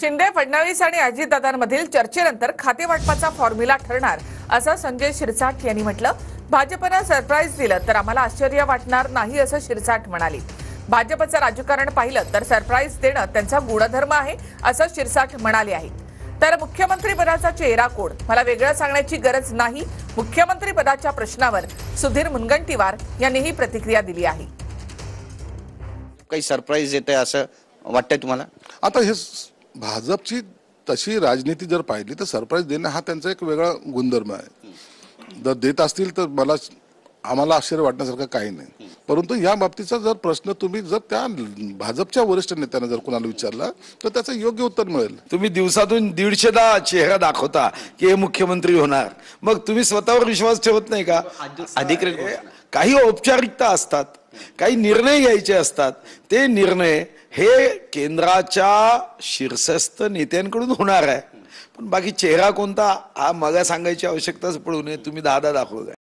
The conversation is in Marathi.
शिंदे, फडणवीस आणि अजितदादांमधील चर्चेनंतर खातेवाटपाचा फॉर्म्युला ठरणार असं संजय शिरसाट यांनी म्हटलं. भाजपनं सरप्राईज दिलं तर आम्हाला आश्चर्य वाटणार नाही असं शिरसाट म्हणाले. भाजपचं राजकारण पाहिलं तर सरप्राईज देणं त्यांचा गुणधर्म आहे असं शिरसाट म्हणाले आहे. तर मुख्यमंत्रीपदाचा चेहरा कोण, मला वेगळं सांगण्याची गरज नाही. मुख्यमंत्रीपदाच्या प्रश्नावर सुधीर मुनगंटीवार यांनीही प्रतिक्रिया दिली आहे. काही सरप्राईज येते असं वाटतंय तुम्हाला? आता हे भाजपची तशी राजनीती जर पाहिली तर सरप्राईज देणं हा त्यांचा एक वेगळा गुणधर्म आहे. जर देत असतील तर आम्हाला आश्चर्य वाटण्यासारखं काही नाही. परंतु या बाबतीचा जर प्रश्न तुम्ही जर त्या भाजपच्या वरिष्ठ नेत्यांना जर कोणाला विचारला तर त्याचं योग्य उत्तर मिळेल. तुम्ही दिवसातून 150दा चेहरा दाखवता की हे मुख्यमंत्री होणार, मग तुम्ही स्वतःवर विश्वास ठेवत नाही का? अधिकृत काही औपचारिकता असतात, काही निर्णय घ्यायचे असतात. ते निर्णय हे केंद्राच्या शीर्षस्थ नेत्यांकडून होणार आहे. पण बाकी चेहरा कोणता हा मगा सांगायची आवश्यकताच पडू नये. तुम्ही 10 दाखवताय.